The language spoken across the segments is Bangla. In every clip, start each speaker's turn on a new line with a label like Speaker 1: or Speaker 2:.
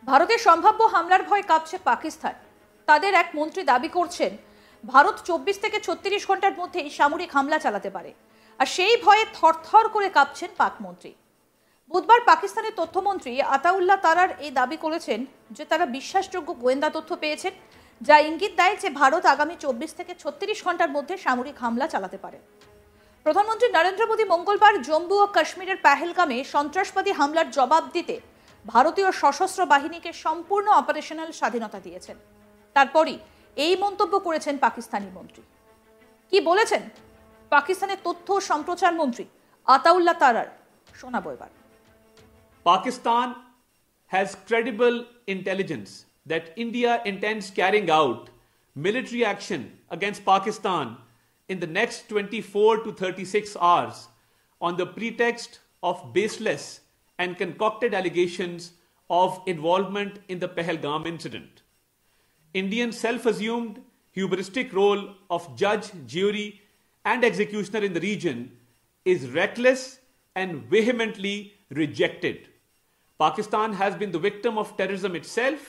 Speaker 1: ভারতের সম্ভাব্য হামলার ভয় কাঁপছে পাকিস্তান। তাদের এক মন্ত্রী দাবি করছেন ভারত 24 থেকে 36 ঘন্টার মধ্যেই সামরিক হামলা চালাতে পারে, আর সেই ভয়ে থরথর করে কাঁপছেন পাক মন্ত্রী। বুধবার পাকিস্তানের তথ্যমন্ত্রী আতাউল্লাহ তারার এই দাবি করেছেন যে তারা বিশ্বাসযোগ্য গোয়েন্দা তথ্য পেয়েছেন, যা ইঙ্গিত দেয় যে ভারত আগামী 24 থেকে 36 ঘন্টার মধ্যে সামরিক হামলা চালাতে পারে। প্রধানমন্ত্রী নরেন্দ্র মোদী মঙ্গলবার জম্মু ও কাশ্মীরের পেহেলগামে সন্ত্রাসবাদী হামলার জবাব দিতে ভারতীয় সশস্ত্র বাহিনীকে সম্পূর্ণ অপারেশনাল স্বাধীনতা দিয়েছেন। তারপরই এই মন্তব্য করেছেন পাকিস্তানি মন্ত্রী। কি বলেছেন পাকিস্তানের তথ্য ও সম্প্রচার মন্ত্রী আতাউল্লাহ তারার, শোনাবো এবার।
Speaker 2: Pakistan has credible intelligence that India intends carrying out military action against Pakistan in the next 24 to 36 hours on the pretext of baseless and concocted allegations of involvement in the Pahalgam incident. Indian self-assumed hubristic role of judge, jury, and executioner in the region is reckless and vehemently rejected. Pakistan has been the victim of terrorism itself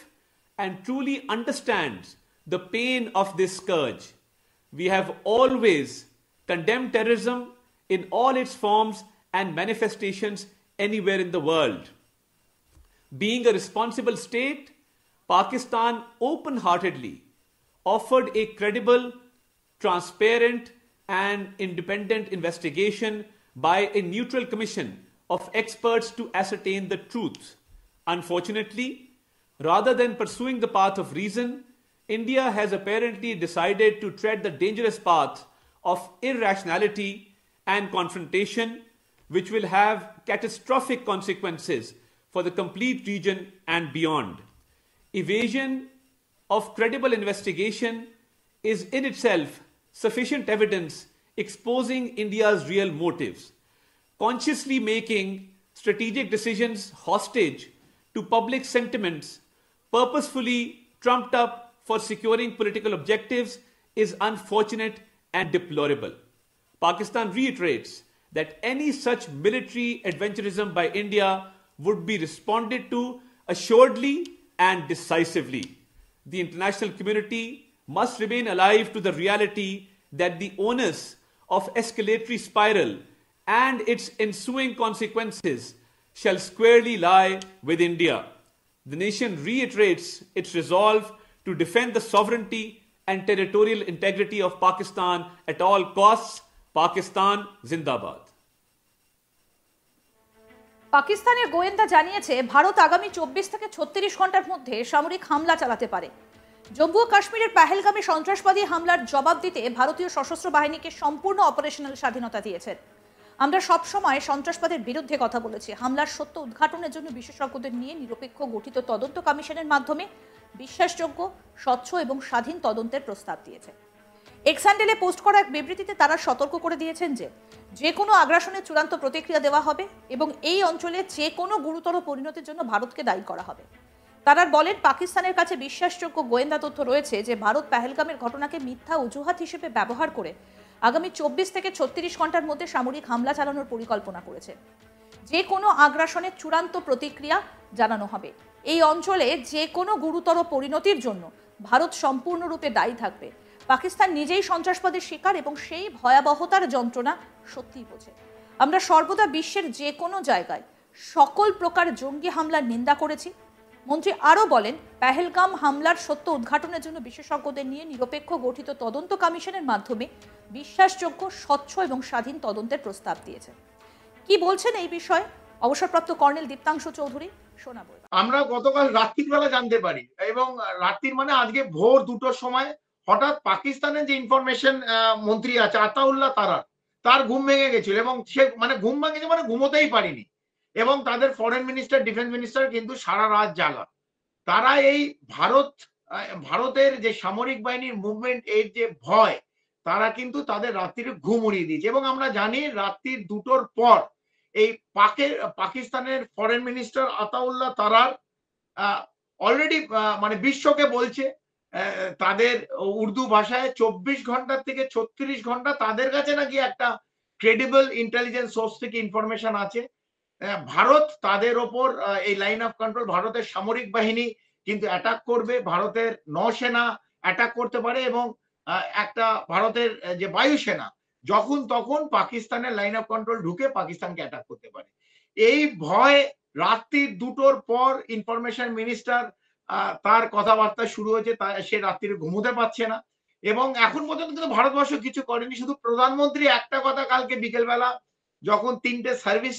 Speaker 2: and truly understands the pain of this scourge. We have always condemned terrorism in all its forms and manifestations anywhere in the world. Being a responsible state, Pakistan open-heartedly offered a credible, transparent, and independent investigation by a neutral commission of experts to ascertain the truth. Unfortunately, rather than pursuing the path of reason, India has apparently decided to tread the dangerous path of irrationality and confrontation, which will have catastrophic consequences for the complete region and beyond. Evasion of credible investigation is in itself sufficient evidence exposing India's real motives. Consciously making strategic decisions hostage to public sentiments, purposefully trumped up for securing political objectives, is unfortunate and deplorable. Pakistan reiterates that any such military adventurism by India would be responded to assuredly and decisively. The international community must remain alive to the reality that the onus of escalatory spiral and its ensuing consequences shall squarely lie with India. The nation reiterates its resolve to defend the sovereignty and territorial integrity of Pakistan at all costs. Pakistan Zindabad.
Speaker 1: পাকিস্তানের গোয়েন্দা জানিয়েছে ভারত আগামী 24 থেকে 36 ঘন্টার মধ্যে সামরিক হামলা চালাতে পারে। জম্মু ও কাশ্মীরের পেহেলগামে সন্ত্রাসবাদী হামলার জবাব দিতে ভারতীয় সশস্ত্র বাহিনীকে সম্পূর্ণ অপারেশনাল স্বাধীনতা দিয়েছেন। আমরা সবসময় সন্ত্রাসবাদের বিরুদ্ধে কথা বলেছি। হামলার সত্য উদ্ঘাটনের জন্য বিশেষজ্ঞদের নিয়ে নিরপেক্ষ গঠিত তদন্ত কমিশনের মাধ্যমে বিশ্বাসযোগ্য, স্বচ্ছ এবং স্বাধীন তদন্তের প্রস্তাব দিয়েছে। এক্স হ্যান্ডেলে পোস্ট করা এক বিবৃতিতে তারা সতর্ক করে দিয়েছেন যে কোনো আগ্রাসনের চূড়ান্ত প্রতিক্রিয়া দেওয়া হবে এবং এই অঞ্চলে যে কোনো গুরুতর পরিণতির জন্য ভারতকে দায়ী করা হবে। তারা বলেন পাকিস্তানের কাছে বিশ্বাসযোগ্য গোয়েন্দা তথ্য রয়েছে যে ভারত পেহেলগামের ঘটনাকে মিথ্যা অজুহাত হিসেবে ব্যবহার করে আগামী 24 থেকে 36 ঘন্টার মধ্যে সামরিক হামলা চালানোর পরিকল্পনা করেছে। যে কোনো আগ্রাসনের চূড়ান্ত প্রতিক্রিয়া জানানো হবে। এই অঞ্চলে যে কোনো গুরুতর পরিণতির জন্য ভারত সম্পূর্ণরূপে দায়ী থাকবে। পাকিস্তান নিজেই সন্ত্রাসবাদের শিকার এবং সেই ভয়াবহতার যন্ত্রণা সত্যিই বোঝে। আমরা সর্বদা বিশ্বের যে কোনো জায়গায় সকল প্রকার জঙ্গি হামলার নিন্দা করেছি। মন্ত্রী আরও বলেন পেহেলগাম হামলার সত্য উদ্ঘাটনের জন্য বিশেষজ্ঞদের নিয়ে নিরপেক্ষ গঠিত তদন্ত কমিশনের মাধ্যমে বিশ্বাসযোগ্য, স্বচ্ছ এবং স্বাধীন তদন্তের প্রস্তাব দিয়েছে। কি বলছেন এই বিষয়ে অবসরপ্রাপ্ত কর্নেল দীপ্তাংশু চৌধুরী, শোনাবো।
Speaker 3: আমরা গতকাল রাত্রির বেলা জানতে পারি এবং রাত্রির মানে আজকে ভোর 2টোর সময় হঠাৎ পাকিস্তানের যে ইনফরমেশন মন্ত্রী আছে আতাউল্লাহ তার ঘুম ভেঙে গেছিল এবং সে মানে ঘুম ভেঙেছে মানে ঘুমোতেই পারিনি এবং তাদের ফরেন মিনিস্টার, ডিফেন্স মিনিস্টার কিন্তু সারা রাত জাগা। তারা এই ভারতের যে সামরিক বাহিনীর মুভমেন্ট এর যে ভয়, তারা কিন্তু তাদের রাত্রির ঘুম উড়িয়ে দিয়েছে এবং আমরা জানি রাত্রির 2টোর পর এই পাকিস্তানের ফরেন মিনিস্টার আতাউল্লাহ তারার অলরেডি মানে বিশ্বকে বলছে তাদের উর্দু ভাষায় 24 ঘন্টা থেকে 36 ঘন্টা তাদের কাছে নাকি একটা ক্রেডিবল ইন্টেলিজেন্স সোর্স থেকে ইনফরমেশন আছে ভারত তাদের ওপর এই লাইন অফ কন্ট্রোল, ভারতের সামরিক বাহিনী কিন্তু অ্যাটাক করবে, ভারতের নৌসেনা অ্যাটাক করতে পারে, এবং একটা ভারতের যে বায়ুসেনা যখন তখন পাকিস্তানের লাইন অফ কন্ট্রোল ঢুকে পাকিস্তানকে অ্যাটাক করতে পারে। এই ভয় রাত্রি 2টোর পর ইনফরমেশন মিনিস্টার তার কথাবার্তা শুরু হয়েছে, সে রাত্রিরে ঘুমোতে পারছে না, এবং এখন পর্যন্ত কিন্তু ভারতবর্ষ কিছু করেনি। শুধু প্রধানমন্ত্রী একটা কথা কালকে বিকেলবেলা যখন 3টে সার্ভিস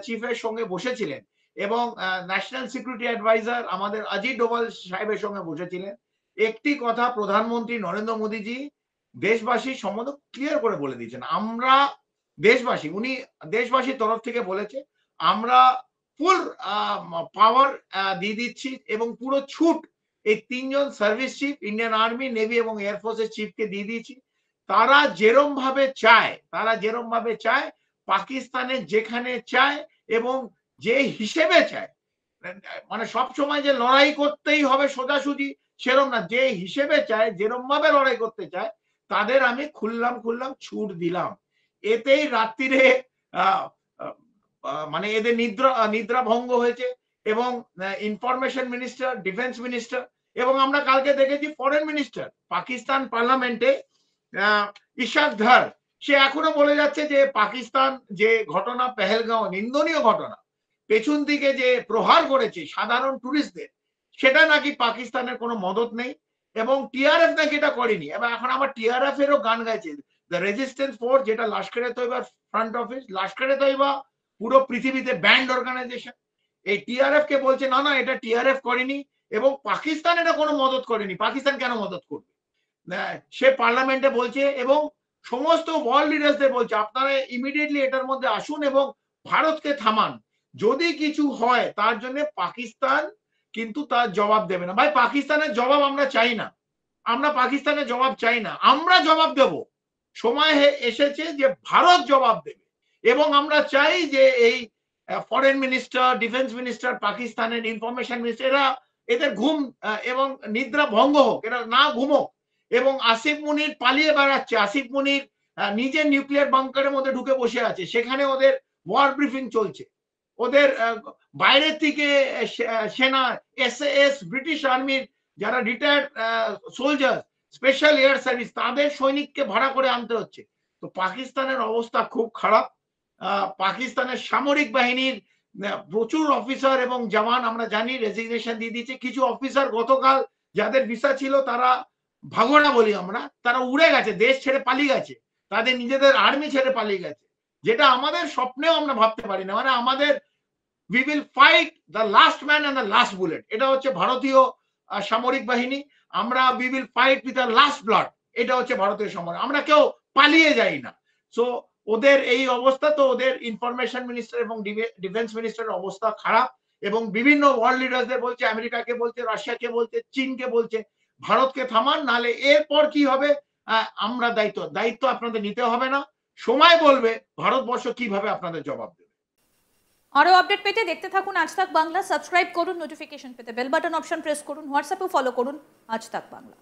Speaker 3: চিফের সঙ্গে বসেছিলেন এবং ন্যাশনাল সিকিউরিটি অ্যাডভাইজার আমাদের অজিত ডোভাল সাহেবের সঙ্গে বসেছিলেন, একটি কথা প্রধানমন্ত্রী নরেন্দ্র মোদীজি দেশবাসীর সম্বন্ধে ক্লিয়ার করে বলে দিয়েছেন, আমরা দেশবাসী, উনি দেশবাসীর তরফ থেকে বলেছে আমরা ফুল পাওয়ার দিয়ে দিচ্ছি এবং পুরো ছুট এই 3জন service chief, Indian army, navy এবং এয়ারফোর্সের চিফকে দিয়ে দিয়েছি। তারা যেরম ভাবে চায় পাকিস্তানের যেখানে চায় এবং যে হিসেবে চায়, মানে সব সময় যে লড়াই করতেই হবে সোজাসুজি সেরম না, যে হিসেবে চায়, যেরম ভাবে লড়াই করতে চায় তাদের আমি খুললাম ছুট দিলাম। এতেই রাত্রিরে মানে এদের নিদ্রা ভঙ্গ হয়েছে, এবং ইনফরমেশন মিনিস্টার, ডিফেন্স মিনিস্টার, এবং আমরা কালকে দেখেছি ফরেন মিনিস্টার পাকিস্তান পার্লামেন্টে ইশাক ধার, সে এখনো বলে যাচ্ছে যে পাকিস্তান যে ঘটনা পেহেলগাঁও নিন্দনীয় ঘটনা, পেছন দিকে যে প্রহার করেছে সাধারণ টুরিস্টদের, সেটা নাকি পাকিস্তানের কোনো মদত নেই এবং টিআরএফ নাকি এটা করেনি। এবং এখন আমার টিআরএফ এরও গান গাইছে, দ্য রেজিস্ট্যান্স ফোর্স, যেটা লস্করে তৈবার ফ্রন্ট অফিস, লস্করে তৈবা পুরো পৃথিবীতে ব্যান্ড অর্গানাইজেশন, এই টিআরএফ কে বলছে না এটা টিআরএফ করেনি এবং পাকিস্তান এটা কোনো মদত করেনি। পাকিস্তান কেন মদত করবে? সে পার্লামেন্টে বলছে এবং সমস্ত ওয়ার্ল্ড লিডার্সদের বলছে আপনারা ইমিডিয়েটলি এটার মধ্যে আসুন এবং ভারতকে থামান, যদি কিছু হয় তার জন্য পাকিস্তান কিন্তু তার জবাব দেবে না। ভাই, পাকিস্তানের জবাব আমরা চাই না, আমরা পাকিস্তানের জবাব চাই না, আমরা জবাব দেব। সময় এসেছে যে ভারত জবাব দেবে, এবং আমরা চাই যে এই ফরেন মিনিস্টার, ডিফেন্স মিনিস্টার, পাকিস্তানের ইনফরমেশন মিনিস্টার, এদের ঘুম এবং নিদ্রা ভঙ্গ হোক, এরা না ঘুমোক। এবং আসিফ মুনির পালিয়ে বেড়াচ্ছে, আসিফ মুনির নিজের নিউক্লিয়ার বাংকারের মধ্যে ঢুকে বসে আছে, সেখানে ওদের ওয়ার ব্রিফিং চলছে, ওদের বাইরের থেকে সেনা, এসএস, ব্রিটিশ আর্মির যারা retired soldier, special air service, তাদের সৈনিককে ভাড়া করে আনতে হচ্ছে। তো পাকিস্তানের অবস্থা খুব খারাপ। পাকিস্তানের সামরিক বাহিনীর প্রচুর অফিসার এবং জওয়ান আমরা জানি রেজিগনেশন দিয়ে দিয়েছে। কিছু অফিসার গতকাল যাদের ভিসা ছিল তারা ভাগোড়া বলি আমরা, তারা উড়ে গেছে, দেশ ছেড়ে পালিয়ে গেছে, তাদের নিজেদের আর্মি ছেড়ে পালিয়ে গেছে, যেটা আমাদের স্বপ্নেও আমরা ভাবতে পারি না। মানে আমাদের we will fight the last man and the last bullet, এটা হচ্ছে ভারতীয় সামরিক বাহিনী। আমরা we will fight with the last blood, এটা হচ্ছে ভারতীয় সামরিক, আমরা কেউ পালিয়ে যাই না। সো ওদের এই অবস্থা, তো ওদের ইনফরমেশন মিনিস্টার এবং ডিফেন্স মিনিস্টারের অবস্থা খারাপ, এবং বিভিন্ন ওয়ার্ল্ড লিডারদের বলছে, আমেরিকাকে বলছে, রাশিয়াকে বলছে, চীনকে বলছে ভারতকে থামান, নালে এরপর কি হবে আমরা দায়িত্ব আপনাদের নিতে হবে না, সময় বলবে ভারতবর্ষ কিভাবে আপনাদের জবাব দেবে।
Speaker 1: আরো আপডেট পেতে দেখতে থাকুন আজ তাক বাংলা, সাবস্ক্রাইব করুন, নোটিফিকেশন পেতে বেল বাটন অপশন প্রেস করুন, হোয়াটসঅ্যাপে ফলো করুন আজ তাক বাংলা।